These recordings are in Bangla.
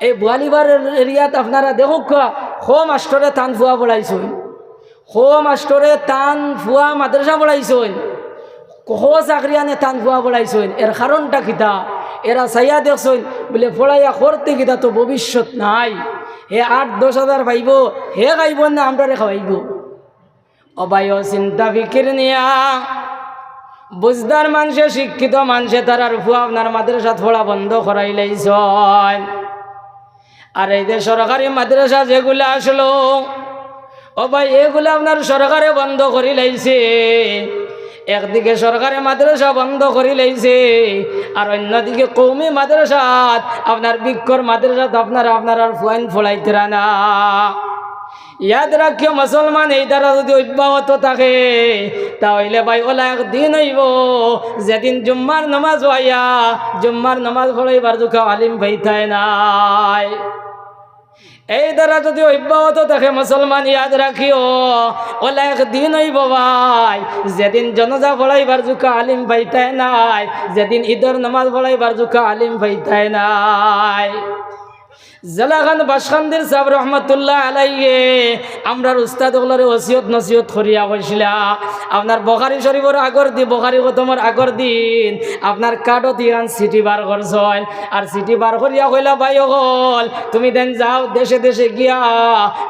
এই বোয়ালিবার এরিয়াত আপনারা দেখুক খো মাস্টরে টান ফুয়া পড়াইছই, খো মাস্টরে টান ফুয়া মাদ্রাসা পড়াইছই, খো চাকরিয়ানে টান ফুয়া পড়াইছই। এর কারণটা কিতা? এরা চাইয়া দেখছই বলে পড়াইয়া করতে কিতা তো ভবিষ্যৎ নাই। হে 8-10 হাজার পাইব, হে খাইব না আমরা খাওয়াইব। অবায় চিন্তা ফিকির নিয়া বুঝদার মানুষে, শিক্ষিত মানুষে তারার ফুয়া আপনার মাদ্রাসা পড়া বন্ধ করাই লাইছয়। আর এই যে সরকারি মাদ্রাসা যেগুলো আসলো, ও ভাই এগুলো আপনার সরকারে বন্ধ করে লাইছে। একদিকে সরকারি মাদ্রাসা বন্ধ করে লাইছে, আর অন্যদিকে কৌমি মাদ্রাসাত আপনার বিক্ষর মাদ্রাসাত আপনার আর ফুয়াইন ফোলাইতে না। ইয়াদ রাখিও মুসলমান, এই দ্বারা যদি অব্যাহত থাকে তাহলে ভাই ওলা একদিন হইব যেদিন জুম্মার নামাজ হইয়া জুম্মার নামাজ পড়াইবার দুঃখা আলিম ভাইতায় নাই। এই দ্বারা যদি অব্যাহত থাকে মুসলমান, ইয়াদ রাখিও ওলা একদিন হইব ভাই যেদিন জনজা পড়াইবার দুঃখা আলিম ভাইতায় নাই, যেদিন ঈদের নামাজ পড়াইবার দুঃখা আলিম ভাইতায় নাই। জালাখান বাসখান্দির সাহেব রহমতুল্লাহ আলাইহে আমরার উস্তাদ ওগুলোর ওসিয়ত নসিয়ত করিয়া কইছিলা আপনার বখারি শরীফের আগর দিন, বখারি খতমের আগর দিন আপনার কার্ডও দিয়ান সিটি বার করছেন। আর সিটি বার করিয়া কইলা ভাই হল তুমি দেন যাও দেশে দেশে গিয়া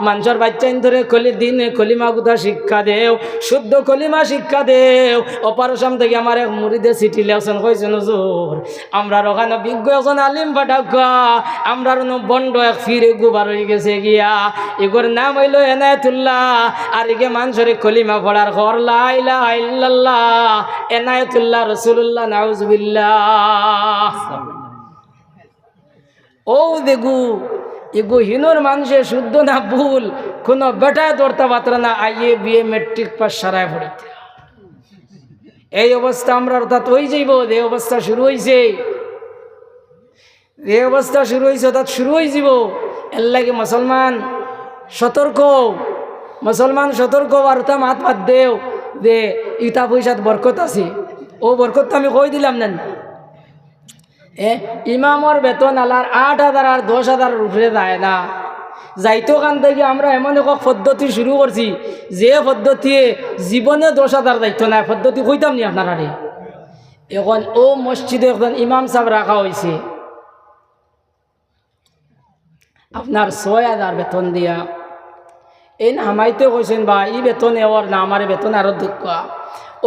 মানুষের বাচ্চাইন ধরে দিনে কলিমা গুথা শিক্ষা দেও, শুদ্ধ কলিমা শিক্ষা দেও। অপারেশন থেকে আমার এক মুরিদে সিটি লেখছেন, কইছেন হুজুর আমরার ওখানে বিজ্ঞ একজন আলিম পাঠাকা, আমরার বন্ড এক ফিরে গুবার হয়ে গেছে গিয়া, এগোর নাম হইল এনায়েতুল্লাহ। আর এগে মানুষের কলিমা পড়ার ঘর লা ইলাহা ইল্লাল্লাহ এনায়েতুল্লাহ রাসূলুল্লাহ নাউজুবিল্লাহ। ও দেখু এগো হিনোর মানুষে শুদ্ধ না ভুল কোনো বেটায় দৌড়তে পাত্র না, আইএ বিএ মেট্রিক পাস সারায় পড়িতে। এই অবস্থা আমরা অর্থাৎ ওই যাইব, এই অবস্থা শুরু হয়েছে, এই অবস্থা শুরু হয়েছে অর্থাৎ শুরু হয়ে যাব। এর লাগে মুসলমান সতর্ক, মুসলমান সতর্ক। আর ওটা মাত মাত দেও যে ইটা পয়সাত বরকত আছে, ও বরকত তো আমি কই দিলাম না। ইমামর বেতন আলার 8,000 আর 10,000 উপরে যায় না। যাইতো কান থেকে আমরা এমন এক পদ্ধতি শুরু করছি যে পদ্ধতি জীবনে 10,000 যাইতো না। পদ্ধতি কইতাম নি আপনারা? এখন ও মসজিদে এখন ইমাম সাহেব রাখা হয়েছে আপনার 6,000 বেতন দিয়া। এই হামাইতে কইছেন বা ই বেতন এওয়ার না, আমার বেতন আরো দুঃখ।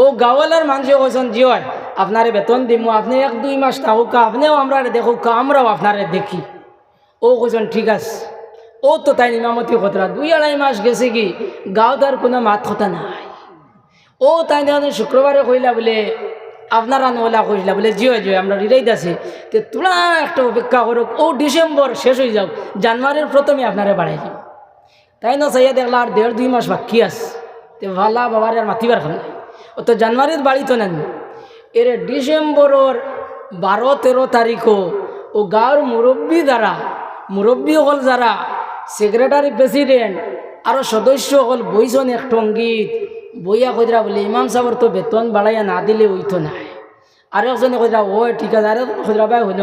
ও গাওয়ালার মানুষে কইছেন জি হয় আপনারে বেতন দিমু, আপনি 1-2 মাস থাকুক, আপনিও আমরা দেখুক, আমরাও আপনারে দেখি। ও কইছেন ঠিক আছে। ও তো তাই ইমামতি কথা 2-2.5 মাস গেছে কি গাঁও তার কোনো মাত কথা নাই। ও তাই শুক্রবারে কইলা বলে আপনারা নোলা কইলা বলে জি হয় আমরা রিরাইত আছি, তো তোরা একটা অপেক্ষা করুক, ও ডিসেম্বর শেষ হয়ে যাও, জানুয়ারির প্রথমে আপনারা বাড়াই দিব। তাই না চাইয়া দেখলা আর 1.5-2 মাস বাকি আছে, তো ভালা বাবার আর মাতিবার খান নাই। ও তো জানুয়ারির বাড়ি তো নেন, এর ডিসেম্বরের 12-13 তারিখও ও গাঁর মুরব্বী দ্বারা, মুরব্বী হল যারা সেক্রেটারি প্রেসিডেন্ট আরও সদস্য হল বইজন এক টঙ্গীত বইয়া কইরা বলে ইমাম সাহেবের তো বেতন বাড়াইয়া না দিলে ওইতো নাই। আর একজনে কইরা ও ঠিক আছে, আর কইরা ভাই হইল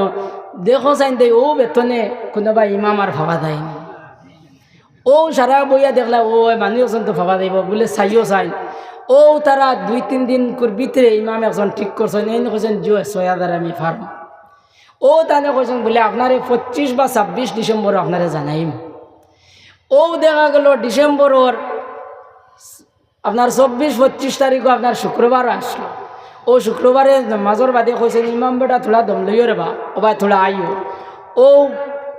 দেখো চাইন দে ও বেতনে কোনোবা ইমাম আর ভাবা দেয়নি। ও সারা বইয়া দেখলা ও মানুষ একজন তো ভাবা দেব বলে চাইও চাই। ও তারা 2-3 দিন ভিতরে ইমাম একজন ঠিক করছেন, এই কৈছেন জো 6,000 আমি ফার্ম। ও তানে কৈছেন বলে আপনারে 25 বা 26 ডিসেম্বর আপনারে জানাইম। ও দেখা গেল ডিসেম্বরের আপনার 24-25 তারিখও আপনার শুক্রবার আসলো। ও শুক্রবারে মাজর বাদে কইছেন ইমাম বেটা থোড়া দম লইও রে বা ও ভাই থোড়া আইও। ও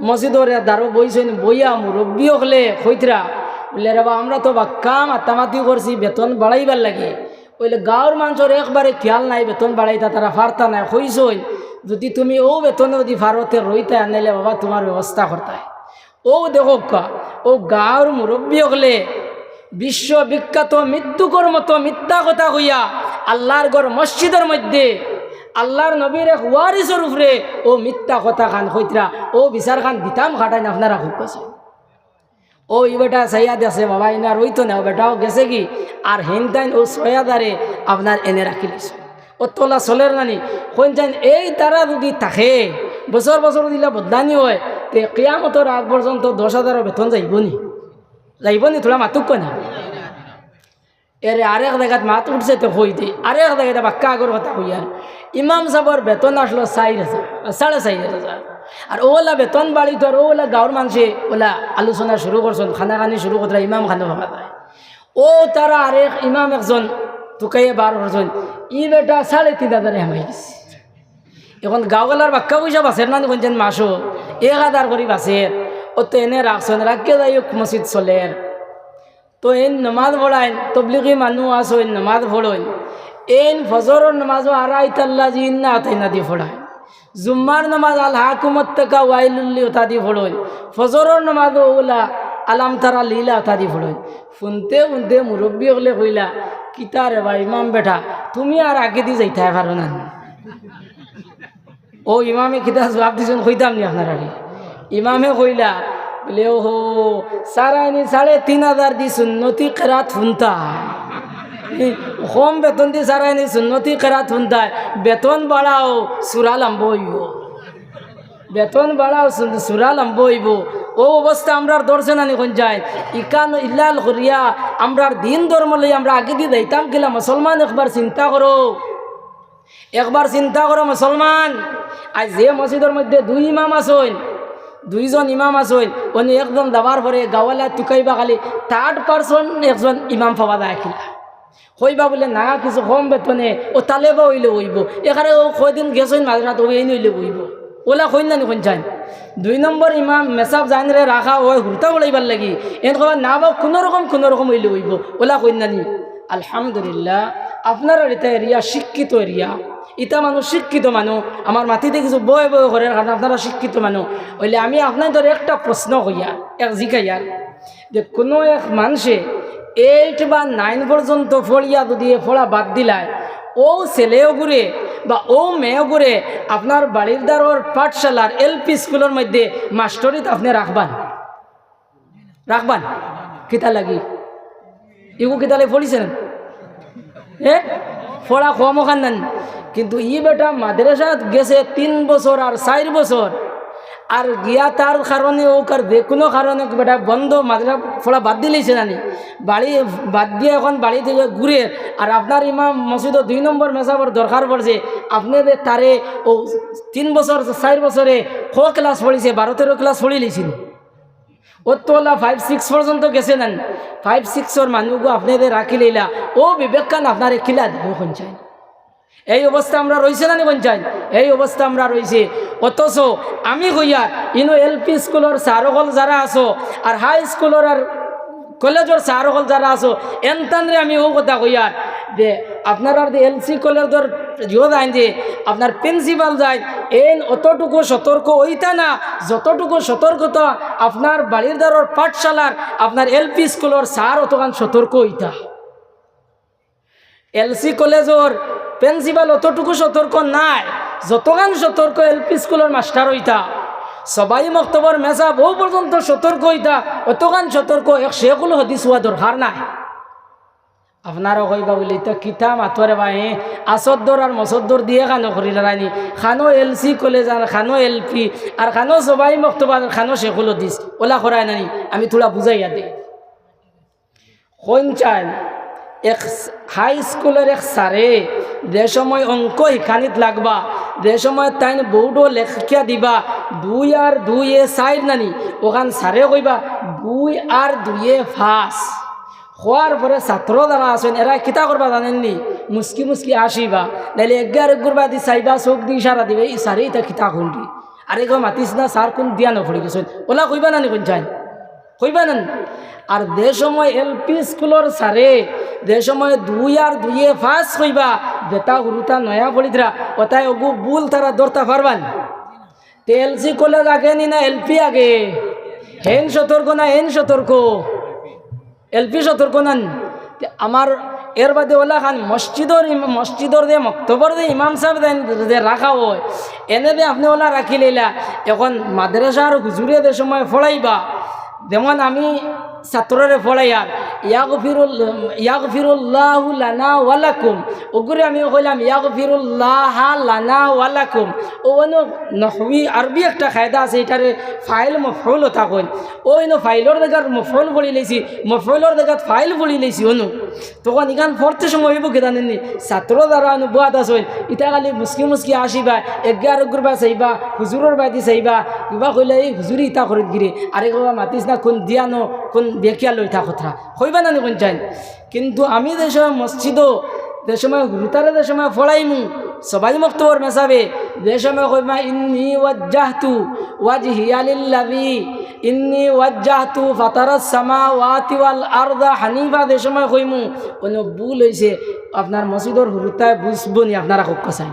মসজিদর দ্বারো বইছেন, বইয়া মুরব্বী হলে কইতরা বলে রে বা আমরা তো বাক্কা মাতামাতি করছি বেতন বাড়াইবার লাগে, বলে গাঁর মানুষের একবারে খেয়াল নাই বেতন বাড়াইতা, তারা ফারতা নাই। কইসই যদি তুমি ও বেতনে যদি ভারতে রইতে আনাইলে বাবা তোমার ব্যবস্থা করতায়। ও দেখো ও গাঁর মুরব্বী হলে বিশ্ববিখ্যাত মৃত্যুকর মতো মিথ্যা কথা হইয়া আল্লাহর ঘর মসজিদের মধ্যে আল্লাহর নবীর এক ওয়ারিসের উপরে ও মিথ্যা কথা খান হইতরা ও বিচার খান দিতাম খাটাই না আপনারা খুব কাছে। ও ই বেটা চাইয়া দিয়েছে বাবা ইনার রইতো না, ও বেটাও গেছে কি আর হেনতাইন ও 6,000 আপনার এনে রাখি দিছে। ও তোলা চলের নানি কোন চাইন এই তারা যদি থাকে বছর বছর দিলে বদলানি হয়, তে কিয়ামতর আগ পর্যন্ত 10,000 বেতন যাইব নি তোরা মাতুক না এরে আরেক জায়গাত মাত উঠছে তো হই দি আরেক জায়গায় বাক্কা আগর কথা হই আর ইমাম সাহেবর বেতন আসলো 4,500 4,500 আর ওলা বেতন বাড়ি তো আর ওলা গাঁৱৰ মানুষে ওলা আলোচনা শুরু করছেন খানাখানি শুরু করতে ইমাম খানো ভাবা যায় ও তারা আরেক ইমাম একজন তুকাইয়ে বার করছেন ই বেটা 3,500 হামাই গেছে এখন গাঁওগালার বাক্কা পয়সা বাসের না কোনছেন মাসো 1,000 করে বাসের ও তো এনে রাখছেন রাখিয়ে যাই মসজিদ চলের তো এন নমাজ পড়াইন তবলিগি মানুষ আসেন নমাজ পড়েন এন ফজরের নমাজও আড়াইতাল্লা জিন না আতাই না দিয়ে পড়ায় জুম্মার নমাজ আল হাকুমত থেকে ওয়াইলুল্লি ওটা দিয়ে পড়েন ফজরের নমাজও ওলা আলাম তারা লীলা ওটা দিয়ে পড়েন শুনতে শুনতে মুরব্বী হলে কইলা কিতা রে ভাই ইমাম বেটা তুমি আর আগে দিয়ে যাইতে পারো না ও ইমামে কিতা জবাব দিছেন কইতাম নি আপনার আগে ইমামে কইলা বলে ও হো সারাইনি 3,500 দি সুন্নতি কেরাত শুনতা কম বেতন দি সারাইনি সুন্নতি কেরাত শুনতা বেতন বাড়াও সুরা লম্ব হইব বেতন বাড়াও সুরা লম্ব হইব ও অবস্থা আমরার দর্শন আনি কোন যায় ইকান ইল্লাল করিয়া আমরার দিন ধর্ম লই আমরা আগে দিয়ে যাইতাম কিলা মুসলমান একবার চিন্তা করো মুসলমান আজ যে মসজিদের মধ্যে 2 ইমাম আছেন 2জন ইমাম আছেন উনি একদম দাবার পরে গাওয়ালা টুকাইবা খালি 3rd পারসন একজন ইমাম পাওয়া যায় কিনা হইবা বলে না কিছু কম বেতনে ও তালেবা হইলে হইব এখানে ও কয়দিন গেছেন মাঝরাত ওই হইলে হইব ওলা কইন না কোন চান 2 নম্বর ইমাম মেসাব জানরে রাখা ওই হুরতা বলাইবার লাগি এন কবা না বা কোনো রকম হইলে হইব ওলা কইন না নি আলহামদুলিল্লাহ আপনারা এটা এরিয়া শিক্ষিত এরিয়া ইটা মানুষ শিক্ষিত মানুষ আমার মাটিতে কিছু বয়ে করে কারণ আপনারা শিক্ষিত মানুষ হইলে আমি আপনার ধরে একটা প্রশ্ন হইয়া এক জিজ্ঞাইয়ার যে কোনো এক মানুষে 8 বা 9 পর্যন্ত ফড়িয়া যদি ফোড়া বাদ দিলায় ও ছেলেও ঘুরে বা ও মেয়েও ঘুরে আপনার বাড়ির দ্বারর পাঠশালার এলপি স্কুলের মধ্যে মাস্টরিত আপনি রাখবান কিতা লাগি ইগু কিতালে পড়িছেন ফোড়া কম ওখান নেন কিন্তু ই বেটা মাদ্রাসা গেছে 3 বছর আর 4 বছর আর গিয়া তার কারণে ও কার যে কোনো কারণে বেটা বন্ধ মাদ্রাসা ফোড়া বাদ দিলেছে জানি বাড়ি বাদ দিয়ে এখন বাড়ি থেকে ঘুরে আর আপনার ইমাম মসজিদ 2 নম্বর মেসাবর দরকার পড়ছে আপনি তারে ও 3 বছর 4 বছরে ক্লাস পড়িছে 12-13 ক্লাস পড়ি লিছিল ও তোলা 5-6 পর্যন্ত গেছে নেন 5-6 মানুষগো আপনাদের রাখি লইলা ও বিবেকান আপনার খিলা দিব কোন চাই এই অবস্থা আমরা রয়েছে না কোন চাই এই অবস্থা আমরা রয়েছে অথচ আমি কইয়া ইনো এলপি স্কুলের সারকল যারা আছো আর হাই স্কুলের আর কলেজের সারকল যারা আছো এনতানরে আমি ও কথা কইয়া যে আপনারা এলসি কলেজের জিও যায় যে আপনার প্রিন্সিপাল যায় এন অতটুকু সতর্ক হইতা না যতটুকু সতর্কতা আপনার বাড়ির দ্বারর পাঠশালার আপনার এলপি স্কুলের স্যার অতখান সতর্ক হইতা এলসি কলেজের প্রিন্সিপাল অতটুকু সতর্ক নাই যতখান সতর্ক এলপি স্কুলের মাস্টার হইতা সবাই মক্তবর মেসা বহু পর্যন্ত সতর্ক হইতা অতখান সতর্ক এক শেখুল হদিস হওয়া দরকার নাই আপনারা কইবা বলি তো কিতা মাতরে ভাই আসদ্দর আর মসদ্দর দিয়ে খানো করি রানি খানো এলসি কলেজ আর খানো এলপি আর খানো সবাই মক্তবা খানো শেখুল হদিস ওলা করায় নানি আমি থোড়া বুঝাইয়া দিই কোন চাই এক হাই স্কুলের এক স্যারে যে সময় অঙ্ক শিখানিত লাগবা যে সময় তাই বহুটো লেখিয়া দিবা 2 আর 2 4 নানি ওখান স্যারে কইবা 2 আর 2 5 হওয়ার পরে ছাত্র যারা আছেন এরা কিতা করবা জানেননি মুসকি আসিবা নাইলে 11 বাদি চাইবা চোখ দি ইশারা দিবে ই স্যারে এটা কিতা কোনটি আরে গো মাতিস না স্যার কোন দিয়া নপড়ি গেছেন ওলা কইবা নানি কোন চাই কইবা না আর যে সময় এলপি স্কুলের স্যারে যে সময় 2 আর 2 5 কইবা বেটা হুরুতা নয়া পড়িতরা ওটাই ওগু বুল তারা দরতা পারবান এলসি কলেজ আগে নি না এলপি আগে হেন সতর্ক না হেন সতর্ক এলপি সতর্ক নান আমার এর বাদে ওলা খান মসজিদর যে মক্তবর যে ইমাম সাহেব যে রাখা হয় এনে যে আপনি ওলা রাখি লইলা এখন মাদ্রাসার হুজুরে যে সময় ফড়াইবা যেমন আমি ছাত্ররে ফড়াই আর ইয়াগফিরুল্লাহু লানা ওয়া লাকুম ওগুরে আমি কইলাম ইয়াগফিরুল্লাহ লানা ওয়া লাকুম ও নহবি আরবি একটা কায়দা আছে এটারে ফাইল মফউল ওটা কইন ওইনো ফাইলর জায়গার মফউল বলি লইছি মফউলর জায়গাত ফাইল বলি লইছি অনু তখন ইখান পড়তে সময় হইব কি জানেননি ছাত্র দ্বারা অনুবাদ আছে ইটা খালি মুসকি আসিবা এগারো গুরবা চাইবা হুজুরের বাদি চাইবা কিবা কইলে এই হুজুরি ইটা করে গিরে আরে কবা মাতিস না কোন দিয়ানো কোন বেকিয়া লই থা কথা কইবা না কোন চাইন কিন্তু আমি যে সময় মসজিদও যে সময় রুতারে যে সময় ফড়াইমু সবাই মক্তবর মেসাবে যে সময় কইবা ইন্নী ওয়াজ্জাহতু ওয়াজহিয়া লিল্লাযী ইন্নী ওয়াজ্জাহতু ফাতারাস সামাওয়াতি ওয়াল আরদা হানিফা যে সময় কইমু কোন ভুল হইছে আপনার মসজিদর রুতায় বুঝবনি আপনারা কক চাই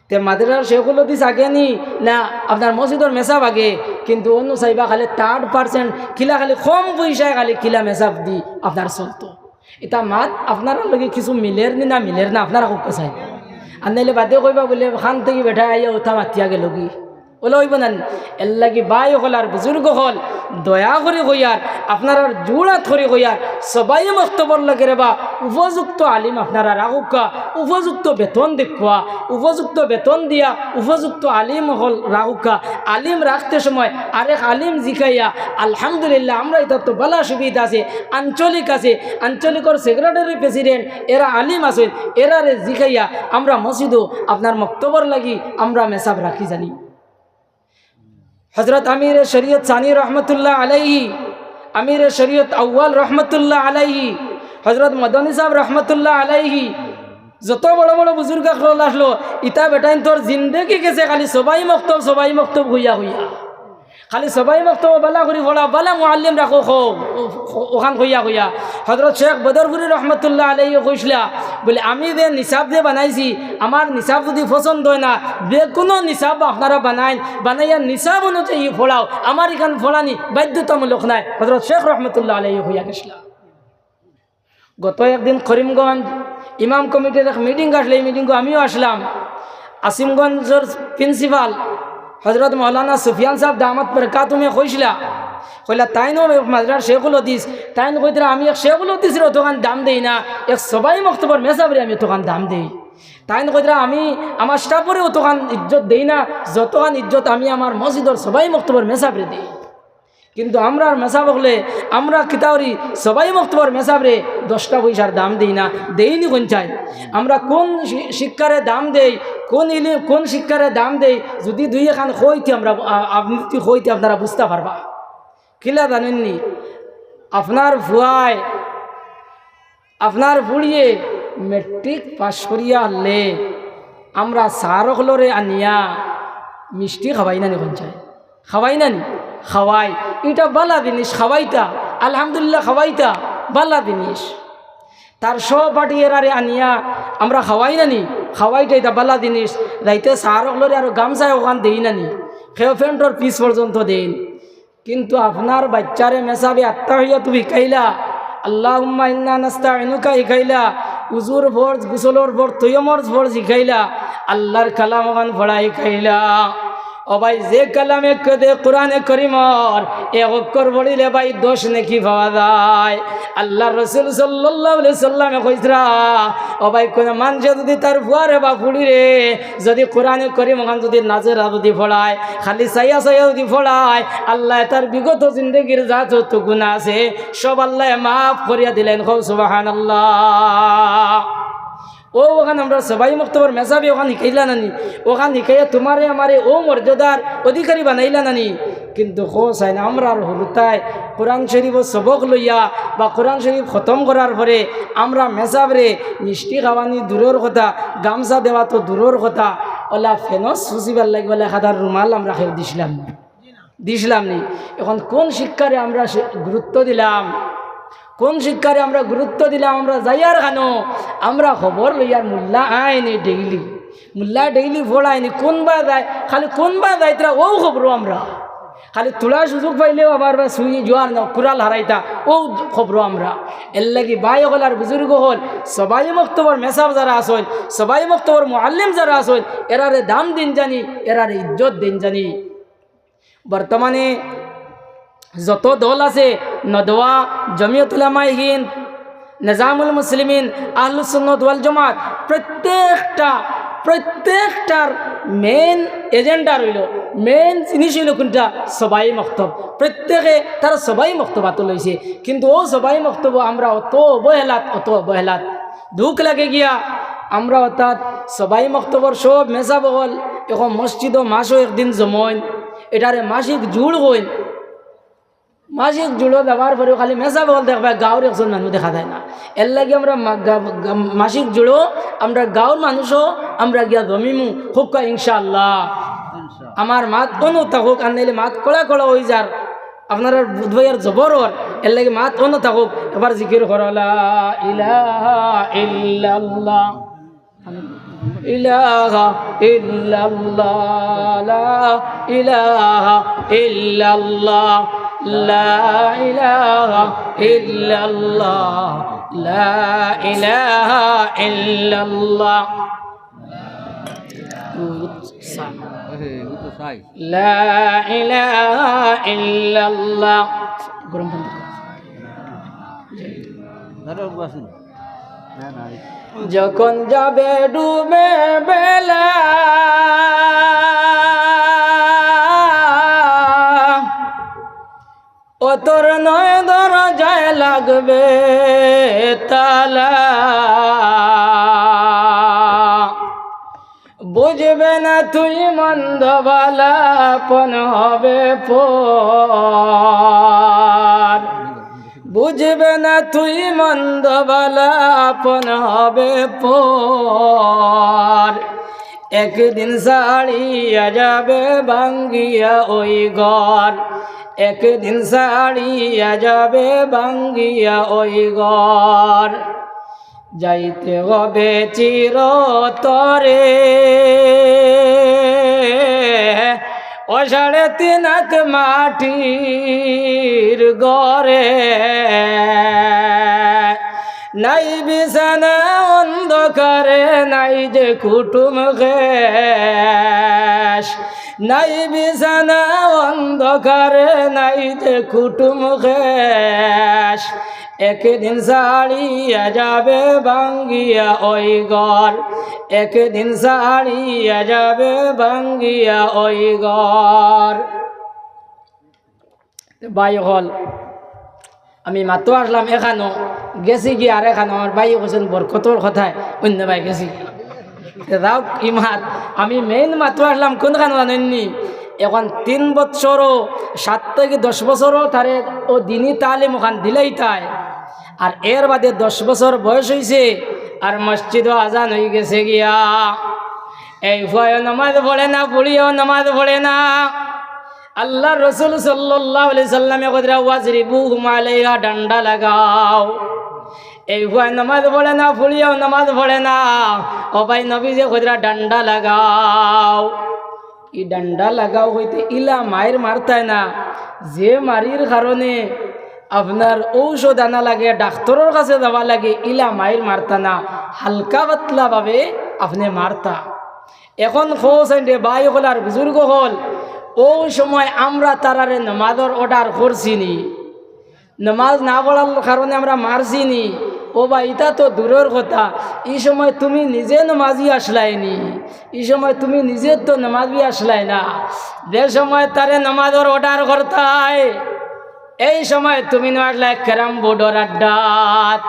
তে মাদ্রাসার শেখুল হাদিস আগে নি না আপনার মসজিদর মেসাব আগে কিন্তু অন্য চাইবা খালি 3% কিলা খালি কম পয়সায় খালি কিলা মেসাব দি আপনার চলতো এটা মাত আপনার লগে কিছু মিলের না আপনারা খুব চাই আর নাইলে বাদে কইবা বলে খান থেকে বেঠা আইয়া উঠা মাতিয়া গেল কি ওলা হইব না এর লাগি বাই হল আর বুজুর্গ হল দয়া করে কইয়ার আপনার জোড়াত করে কইয়ার সবাই মক্তবর লাগে রে বা উপযুক্ত আলিম আপনারা রাখুকা উপযুক্ত বেতন দেখুয়া উপযুক্ত বেতন দিয়া উপযুক্ত আলিম হল রাখুকা আলিম রাখতে সময় আরেক আলিম জিখাইয়া আলহামদুলিল্লাহ আমরা এটা তো বলা সুবিধা আছে আঞ্চলিকর সেক্রেটারি প্রেসিডেন্ট এরা আলিম আছেন এরারে জিখাইয়া আমরা মসজিদও আপনার মক্তবর লাগি আমরা মেসাব রাখি জানি হজরত আমির শরীয়ত সানি রহমতুল্লাহ আলাইহি আমির শরীয়ত আউ্বাল রহমতুল্লাহ আলাইহি হজরত মদনী সাহেব রহমতুল্লাহ আলাইহি যত বড় বড় বুজুর্গ আসলো ইতা বেটাইন তোর জিন্দেগি গেছে খালি সবাই মক্তব হইয়া খালি সবাই মক্তব বালা করি বলা বালা মুআল্লিম রাখো ওখান হইয়া হজরত শেখ বদরপুরি রহমতুল্লাহ আলাইহি কইসলা বলে আমি যে নিসাব যে বানাইছি আমার নিসাব যদি পছন্দ হয় না যে কোনো নিসাব আপনারা বানাইয়া নিসাব অনুযায়ী ফোড়াও আমার এখান ফোড়ানি বাধ্যতামূলক নাই হজরত শেখ রহমতুল্লাহ আলাইহি হইয়া গেছিলা গত একদিন করিমগঞ্জ ইমাম কমিটির এক মিটিং আসলে এই মিটিংকে আমিও আসলাম আসিমগঞ্জের প্রিন্সিপাল হজরত মৌলানা সুফিয়ান সাহেব দামাত বরকাতুমে কইলা তাইনো মাদ্রাসার শেখুল হাদিস তাইন কইতরা আমি এক শেখুল হাদিসের অতখান দাম দেই না এক সবাই মক্তবর মেসাবরে আমি অতখান দাম দেই তাইন কইতরা আমি আমার স্টাফরে অতখান ইজ্জত দেই না যতখান ইজ্জত আমি আমার মসজিদর সবাই মক্তবর মেসাবরে দিই কিন্তু আমরা মেসাব হলে আমরা কিতাবরি সবাই মক্তবর মেসাবরে 10টা পয়সার দাম দেই না দেইনি কোন চাই আমরা কোন শিক্ষারে দাম দেই কোন শিক্ষারে দাম দেই যদি দুই এখান হইতে আমরা আপনি হইতে আপনারা বুঝতে পারবা কিলা জানেননি আপনার ভুয়ায় আপনার বুড়িয়ে মেট্রিক পাস করিয়া হলে আমরা সারকলরে আনিয়া মিষ্টি খাওয়াই না নি কোন চাই খাওয়াই না নি খাওয়াই এটা বালা জিনিস খাওয়াইতা আলহামদুলিল্লাহ খাওয়াইতা বালা জিনিস তার সহপাঠী এরারে আনিয়া আমরা খাওয়াই না নি খাওয়াইটা এটা বালা জিনিস যাইতে সারকলরে আর গামছায় ওখান দেই না নি খেয়ে ফ্যান্টর পিস পর্যন্ত দেন কিন্তু আপনার বাচ্চারে মেসাবে আত্মাহিয়াতু শিকাইলা আল্লাহুম্মা ইন্না নাস্তাইনুকা শিকাইলা উজুর ফরজ গুসলর ফরজ তৈয়মর ফরজ শিকাইলা আল্লাহর কালাম ওখান পড়া শিকাইলা ও ভাই যে কালামে কদে কোরআনে করিমর এক অক্ষর পড়িলে ভাই 10 নেকি পাওয়া যায় আল্লাহ রাসূল সাল্লাল্লাহু আলাইহি সাল্লামে কইরা ও ভাই কোন মানুষ যদি তার ফুয়ারে বা ফুড়িরে যদি কোরআনে করিম ওখান যদি নাজের যদি পড়ায় খালি সাইয়া যদি পড়ায় আল্লাহ তার বিগত জিন্দেগির যা যত গুনাহ আছে সব আল্লাহ মাফ করিয়া দিলেন সুবহানাল্লাহ ওখানে আমরা সবাই মক্তবর মেসাবি ওখানে শিখাইলা নানি ওখানে শিখাইয়া তোমারে আমারে ও মর্যাদার অধিকারী বানাইলা নানি কিন্তু চাই না আমরা আর হলুতায় কোরআন শরীফ সবক লইয়া বা কোরআন শরীফ খতম করার পরে আমরা মেসাবরে মিষ্টি খাওয়ানি দূরের কথা গামছা দেওয়া তো দূরের কথা ওলা ফেনস সুচিবার লাগবে খাদার রুমাল আমরা খেয়ে দিছিলাম নি এখন কোন শিক্ষারে আমরা গুরুত্ব দিলাম কোন শিক্ষারে আমরা গুরুত্ব দিলাম আমরা যাইয়ার খানো আমরা খবর লইয়ার মোল্লা আইনি ডেইলি ফোড়ায়নি কোনবা যায় খালি কোনবা যায় তারা ও খবর আমরা খালি তোলার সুযোগ পাইলেও আবার শুই জোয়ার না কুড়াল হারাইতা ও খবর আমরা এর লাগি ভাই হল আর বুজুর্গ হল সবাই মক্তবর মেসাব যারা আসেন সবাই মক্তবর মুআল্লিম যারা আসেন এরারে দাম দিন জানি এরারে ইজ্জত দিন জানি বর্তমানে যত দল আছে নদওয়া, জমিয়ত উলামায়ে হিন্দ, নিজামুল মুসলিমিন, আহলুস সুন্নাত ওয়াল জামাত, প্রত্যেকটার মেন এজেন্ডা রইল, মেন জিনিস হইল কোনটা? সবাই মক্তব। প্রত্যেকে তারা সবাই মক্তবাত লইছে, কিন্তু ও সবাই মক্তব আমরা অত অবহেলাত দুঃখ লাগে গিয়া আমরা অর্থাৎ সবাই মক্তবর সব মেসা বহল এখন মসজিদ ও মাসও একদিন জমইন, এটারে মাসিক জুড় হইন। মাসিক জুড়ো দেওয়ার পরেও খালি মেসা বহল দেখবা, গাঁওর একজন মানুষ দেখা যায় না। এর লাগে আমরা মাসিক জুড়ো আমরা গাঁওর মানুষও আমরা গিয়া জমিমু হোক ইনশাআল্লাহ। আমার মাত কোনো থাকুক, আর নাইলে মাত কড়া হয়ে যার আপনার বুধবাইয়ার জবরর, এর লাগে মাত কোনো থাকুক। এবার জিকির করো লা ইলাহা ইল্লাল্লাহ, ইলাহা ইল্লাল্লাহ, লা ইলাহা ইল্লাল্লাহ, লা ইলাহা ইল্লাল্লাহ, লা ইলাহা ইল্লাল্লাহ, লা ইলাহা ইল্লাল্লাহ। গরম বন্ধ যখন যাবে ডুবে বেলা, ও তোর নয় দরজায় লাগবে তালা, বুঝবে না তুই মন্দ বালা পন হবে পর, বুঝবে না তুই মন্দ বালা পন হবে পর, একদিন সাড়িয়া যাবে ভাঙ্গিয়া ওই ঘর, একদিন সাড়িয়া যাবে ভাঙ্গিয়া ওই ঘর, যাইতে হবে চিরতরে ও 3.5 হাত মাটির ঘরে, নাই বিছানা অন্ধকারে, নাই যে কুটুম খেস, নাই বিছানা অন্ধকারে, নাই যে কুটুম খেস, একদিন সাড়িয়া যাবে ভাঙ্গিয়া ওই ঘর, একদিন সাড়িয়া যাবে ভাঙ্গিয়া ওই ঘর। ভাই হল আমি মাত্র আসলাম এখানো, গেছি কি আর এখানো আমার ভাই কৈছেন বরকতর কথায় অন্য ভাই গেছি যাও ইমাত। আমি মেইন মাত্র আসলাম কোনখানো জানেননি, এখন 3 বছরও 7 থেকে 10 বছরও তারে ও দিনই তালিম ওখান দিলেই তাই, আর এর বাদে 10 বছর বয়স হয়েছে আর মসজিদও আজান হয়ে গেছে গিয়া, এই ভয় নামাজ পড়ে না, বুড়িও নামাজ পড়ে না। আল্লাহ রসুল সাল্লাল্লাহু আলাইহি সাল্লামে কইরা ওয়াজরিবুহুম আলাইহা, ডান্ডা লাগাও। এই ভয় নামাজ পড়ে না, বুড়িও নামাজ পড়ে না, ও ভাই নবী যে কইরা ডান্ডা লাগাও। ই ডান্ডা লাগাও হইতে ইলা মায়ের মারতায় না, যে মারির কারণে আপনার ঔষধ আনা লাগে, ডাক্তারের কাছে যাওয়া লাগে, ইলা মায়ের মারতা না, হালকা পাতলা ভাবে আপনি মারতা। এখন খোঁজে ভাই হল আর বুজুর্গ হল, ওই সময় আমরা তারারে নামাজের অর্ডার করছিনি, নামাজ না পড়ার কারণে আমরা মারছিনি। ও বা এটা তো দূরের কথা, এই সময় তুমি নিজে নামাজি আসলাইনি, এই সময় তুমি নিজে তো নামাজি আসলাই না, যে সময় তারে নামাজের অর্ডার করতাই এই সময় তুমি না আসলে ক্যারাম বোর্ডের আড্ডাত।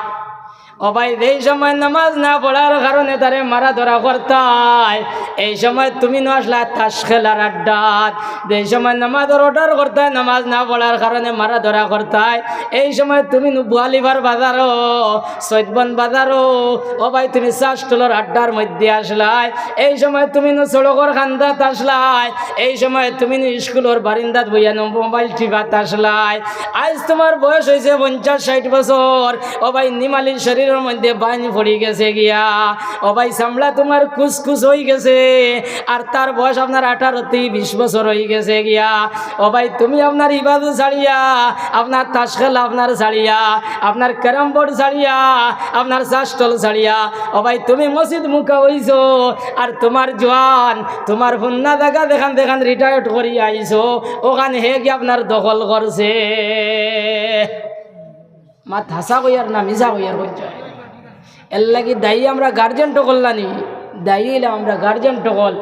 ও ভাই এই সময় নামাজ না পড়ার কারণে তারে মারা ধরা করতাই, এই সময় তুমি না আসলে তাস খেলার আড্ডাত। এই সময় নামাজের অর্ডার করতাই, নামাজ না পড়ার কারণে মারা ধরা করতাই, এই সময় তুমি বুয়ালিবার বাজারও, সৈদবন বাজারও, ও ভাই তুমি চাষটলের আড্ডার মধ্যে আসলাই, এই সময় তুমি সড়কের খান্দাত আসলাই, এই সময় তুমি স্কুলের বারিন্দাত বইয়া মোবাইল টিপাত আসলাই। আজ তোমার বয়স হয়েছে 50-60 বছর, ও ভাই নিমালির শরীর শরীরের মধ্যে বাইন পড়ে গেছে গিয়া ও ভাই চামড়া তোমার কুচকুচ হয়ে গেছে আর তার বয়স আপনার 18-20 বছর হয়ে গেছে গিয়া ও ভাই তুমি আপনার ইবাদত ছাড়িয়া আপনার তাস খেলা আপনার ছাড়িয়া আপনার ক্যারাম বোর্ড ছাড়িয়া আপনার চাষটল ছাড়িয়া ও ভাই তুমি মসজিদ মুখা হইছো আর তোমার জোয়ান তোমার ফুন্না দেখা দেখান দেখান রিটায়ার্ড করি আইছো ওখানে হে গিয়ে আপনার দখল করছে মাত হাসা কইয়ার না মিশা কইয়ার কইছে এর লাগি দায়ী আমরা গার্জেন টকল নানি দায়ী আমরা গার্জেন টকল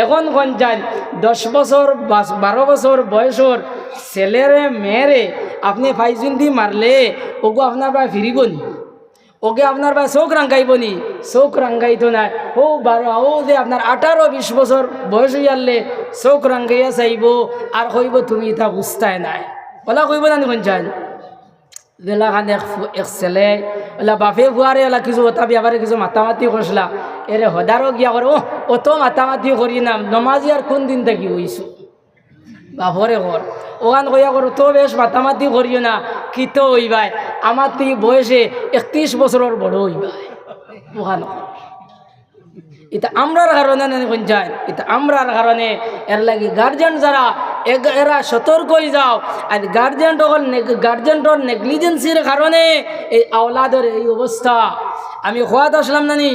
এখন কোন যান 10 বছর 12 বছর বয়সর ছেলেরে মেয়েরে আপনি ফাইজুন দি মারলে ওগো আপনার ভাই ফিরিব নি ওকে আপনার ভাই চোখ রাঙ্গাইব নি চোখ রাঙ্গাইতো না ও 12 ও যে আপনার 18-20 বছর বয়স হইয়ালে চোখ রাঙ্গাইয়া চাইব আর কইব তুমি তা বুঝতাই নাই বলা কইব না কোন যান বেলাখান এক ছেলে ওলা বাপে বুয়ারে ওলা কিছু ওটা বিয়াবারে কিছু মাতামাতি করছিলা এরে হদারও গিয়া করে ও অত মাতামাতি করি না নমাজি আর কোন দিন থাকি হইছো বাপরে ঘর ওখান কইয়া করো তো বেশ মাতামাতি করিও না কিত হইবাই আমার তুই বয়সে 31 বছরের বড় হইবাই ওখান এটা আমরার কারণে কোন যায় এটা আমরার কারণে এর লাগি গার্জেন যারা এরা সতর্ক হয়ে যাও আর গার্জেন্টর নেগলিজেন্সির কারণে এই আওলাদের এই অবস্থা আমি খোয়াত আসলাম নানি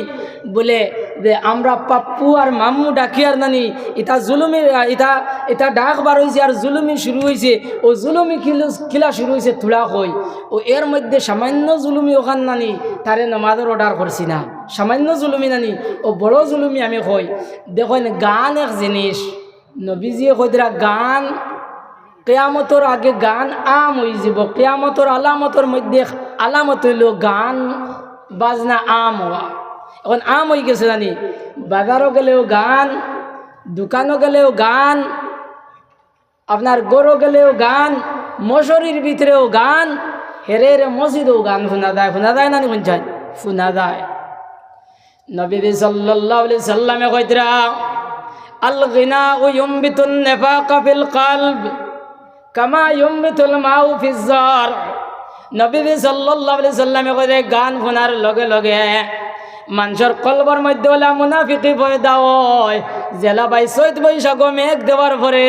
বলে যে আমরা পাপ্পু আর মাম্মু ডাকি আর নানি এটা জুলুমি এটা ডাক বার হয়েছে আর জুলুমি শুরু হয়েছে ও জুলুমি খিলা শুরু হয়েছে থোড়া কই ও এর মধ্যে সামান্য জুলুমি ওখান নানি তারে নমাজের অর্ডার করছি না সামান্য জুলুমি নানি ও বড় জুলুমি আমি কই দেখুন গান এক জিনিস নবীজিয়ে কইরা গান কেয়ামতর আগে গান আম হয়ে যাব কেয়ামতর আলামতর মধ্যে আলামত হইল গান বাজনা আম হওয়া এখন আম হয়ে গেছে জানি বাজারও গেলেও গান দোকানও গেলেও গান আপনার গরু গেলেও গান মশরির ভিতরেও গান হেরে মসজিদেও গান শোনা যায় নানি শুনছেন শোনা যায় নবী সাল্লাল্লাহু আলাইহি সাল্লামে কইতরা আল গিনা ইউমবিতুন নিফাকা ফিল কলব কামা ইউমবিতুল মাউ ফিজ জার নবী সাল্লাল্লাহু আলাইহি সাল্লামে কইরে গান শোনার লগে লগে মানুষের কলবর মধ্যে ওলা মুনাফিকি পয়দা হয় জেলা বাই চৈত বৈশাখ মেঘ দেওয়ার পরে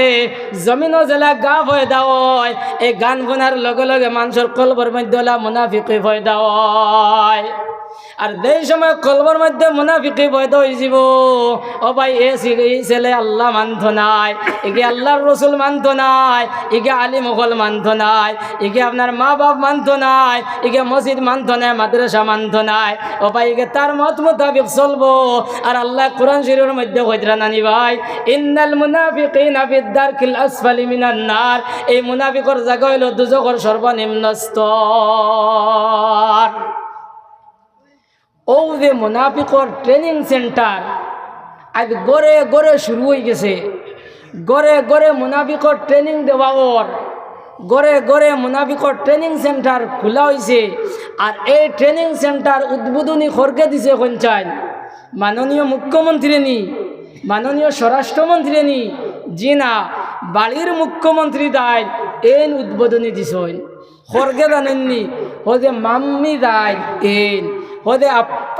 জমিনও জেলা গা পয়দা হয় এই গান শোনার লগে লগে মানুষের কলবর মধ্যে ওলা মুনাফিকি পয়দা হয় আর যেই সময় কলবর মধ্যে মুনাফিকি পয়দা হয়ে যাব ও ভাই এই ছেলে আল্লাহ মানত নাই একে আল্লাহর রসুল মানত নাই একে আলিম ওগল মানত নাই একে আপনার মা বাপ মানত নাই একে মসজিদ মানত নাই মাদ্রাসা মানত নাই ও ভাই একে তার মত মোতাবেক চলবো আর আল্লাহ কোরআন শরীফের মধ্যে কইরা নানি ভাই ইন্নাল মুনাফিকিনা ফিদ দারকিল আসফালি মিনান নার এই মুনাফিকর জায়গা হইল দুজখের সর্বনিম্ন স্তর ও যে মুনাফিকর ট্রেনিং সেন্টার আজ গড়ে গড়ে শুরু হয়ে গেছে গড়ে গড়ে মুনাফিকর ট্রেনিং দেওয়া ওর গড়ে গড়ে মুনাফিকর ট্রেনিং সেন্টার খোলা হয়েছে আর এই ট্রেনিং সেন্টার উদ্বোধনী খরকে দিছে পঞ্চায়েত মাননীয় মুখ্যমন্ত্রী নি মাননীয় স্বরাষ্ট্রমন্ত্রী নি জি না বাড়ির মুখ্যমন্ত্রী দায় এন উদ্বোধনী দিছেন খরকে জানেননি ও যে মাম্মি দায় এন হদে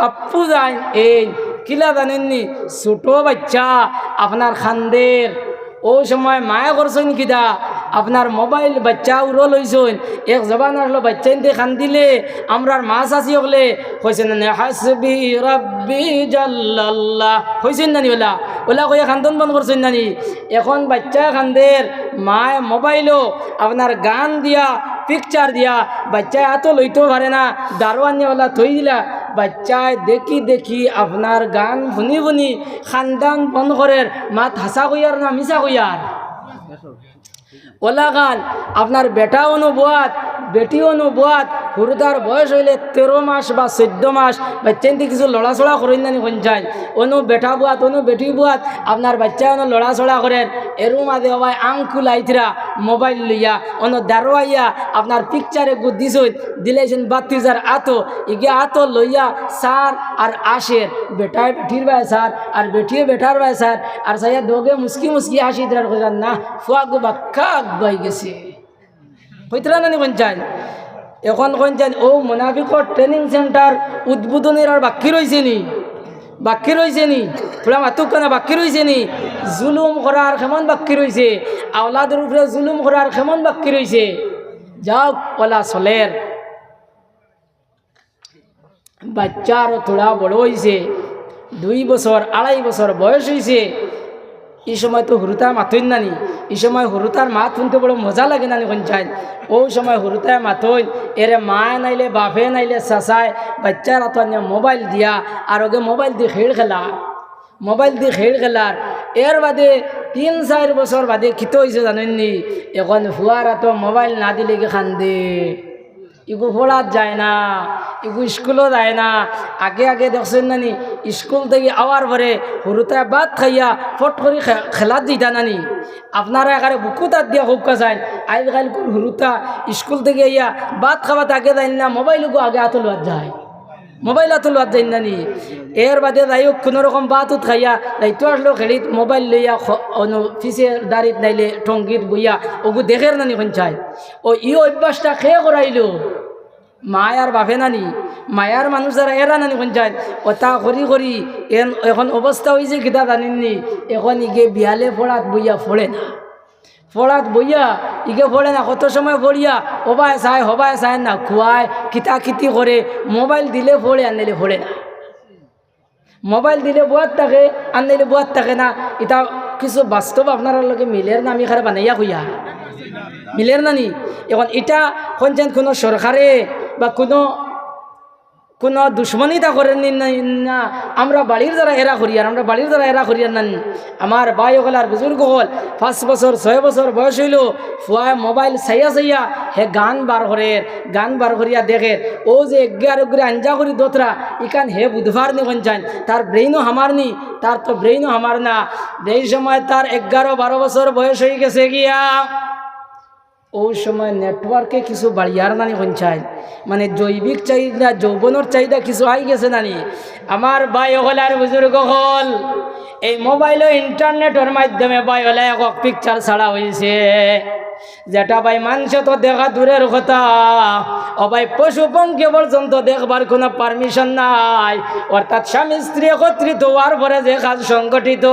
আপ্পু যায় এই কিলা জানেননি ছোট বাচ্চা আপনার খান্দের ও সময় মায়া করছেন কিদা আপনার মোবাইল বাচ্চা উড়ল হয়েছেন এক জবান আসলো বাচ্চা ইনতে খান দিলে আমরার মা চাষি হলে হয়েছেন না হাসবি রব্বি জাল্লাল্লাহ হয়েছেন নানি ওলা ওলা কয়ে খান্দন বন্ধ করছেন নানি এখন বাচ্চা খান্দের মায় মোবাইলও আপনার গান দিয়া পিকচার দিয়া বাচ্চায় এত লইতেও পারে না দারোয়ানিওয়ালা থই দিলা বাচ্চায় দেখি দেখি আপনার গান শুনি শুনি খানদান বন্ধ করে মাত হাসা কইয়ার না মিশা কইয়ার ওলা গান আপনার বেটা অনুবাদ বেটি অনুবাদ হুরুদার বয়স হইলে 13 মাস বা 14 মাস বাচ্চা কিছু লড়াচড়া করেন না পঞ্চায়েত অনু বেটা বুয়াত অনু বেটি বুয়াত আপনার বাচ্চা অনু লড়াচড়া করেন এরু মাঝে হবাই আংকুল আইতরা মোবাইল লইয়া অনু দারোয়াইয়া আপনার পিকচারে গু দিছই দিলেছেন 32,000 আতো ইগে আতো লইয়া সার আর আশের বেটায় বেটির ভাই সার আর বেটিয়ে বেটার ভাই সার আর সাইয়া দোগে মুস্কি মুস্কি হাসি দিলার কইরা না ফুয়া গো বাক্কা আগাই গেছে হইতরা না পঞ্চায়েত এখন কোন ও মুনাফিকর ট্রেনিং সেন্টার উদ্বোধনের আর বাকি রয়েছে নি বাকি রয়েছে নি পুরা মাতুক কেন বাকি রয়েছে নি জুলুম করার কেমন বাকি রয়েছে আওলাদের উপরে জুলুম করার কেমন বাকি রয়েছে যাও ওলা চলের বাচ্চার থোড়া বড় হয়েছে 2 বছর 2.5 বছর বয়স হয়েছে এই সময় তো হুরুতা মাথইন নানি এই সময় হুরুতার মাত শুনতে বড় মজা লাগে নানি পঞ্চায়েত ওই সময় হুরুতায় মাথইন এরে মায় নাইলে বাপে নাইলে চাচায় বাচ্চার হাত মোবাইল দিয়া আর ওকে মোবাইল দিয়ে খেল খেলার এর বাদে 3-4 বছর বাদে কিতো হয়েছে জানেননি এখন ফুয়ারা তো মোবাইল না দিলে কি খান্দে ইগু পড়াত যায় না ইগু স্কুলও যায় না আগে দেখছেন নানি স্কুল থেকে আওয়ার পরে হুরুতায় ভাত খাইয়া ফট করে খেলাত দিতা নানি আপনারা এখানে বুকু তাত দিয়া খুব কাছায় আজকাল হুরুতা স্কুল থেকে ইয়া ভাত খাওয়াতে আগে যায় না মোবাইলকে আগে হাত লোয়াত যায় মোবাইল হাত লোয়াত যায় নানি এর বাদে যাই হোক কোনোরকম ভাত উঠ খাইয়া দায়িত্ব আসলো খেলিত মোবাইল লইয়া ফিসের দাঁড়িত নাইলে টঙ্গিত বইয়া ওগু দেখের নানি পঞ্চায় ও ই অভ্যাসটা খেয়ে করাইল মায়ার বাপে নানি মায়ার মানুষ যারা এরা নানি পঞ্চায়েত ওটা করি এখন অবস্থা হয়েছে কিতা জানেননি এখন ইগে বিয়ালে পড়াত বইয়া ফোড়ে না পড়াত বইয়া ইগে ফোড়ে না কত সময় পড়িয়া হবায় চায় না খুয়ায় কিতি করে মোবাইল দিলে ফোড়ে আনলে ফোড়ে না মোবাইল দিলে বুয়াত থাকে আনলে বুয়াত থাকে না এটা কিছু বাস্তব আপনার লগে মিলের না আমি খারে বানাইয়া খুইয়া মিলের নানি এখন এটা কোনছেন কোনো সরকারে বা কোনো দুশ্মনিতা করেন না আমরা বাড়ির দ্বারা এরা করিয়ার নানি আমার ভাই হল আর বুজুর্গ হল 5 বছর 6 বছর বয়স হইল ফুয়ায় মোবাইল চাইয়া হে গান বার করিয়া দেখে ও যে এগার আঞ্জা করি দোতরা ইকান হে বুধবার নি পঞ্চায়েত তার ব্রেইনও হামার না এই সময় তার 11-12 বছর বয়স হয়ে গেছে গিয়া ওই সময় নেটওয়ার্কে কিছু বাড়িয়ার নানি পঞ্চায়েত মানে জৈবিক চাহিদা যৌবনের চাহিদা কিছু আই গেছে নানি আমার ভাই হল আর বুজুর্গ হল এই মোবাইল ও ইন্টারনেটের মাধ্যমে ভাই হলে এক পিকচার ছাড়া হয়েছে যেটা ভাই মানুষ তো দেখা দূরের কথা ও ভাই পশু পঙ্খী পর্যন্ত দেখবার কোনো পারমিশন নাই অর্থাৎ স্বামী স্ত্রী একত্রিত হওয়ার পরে যে কাজ সংগঠিত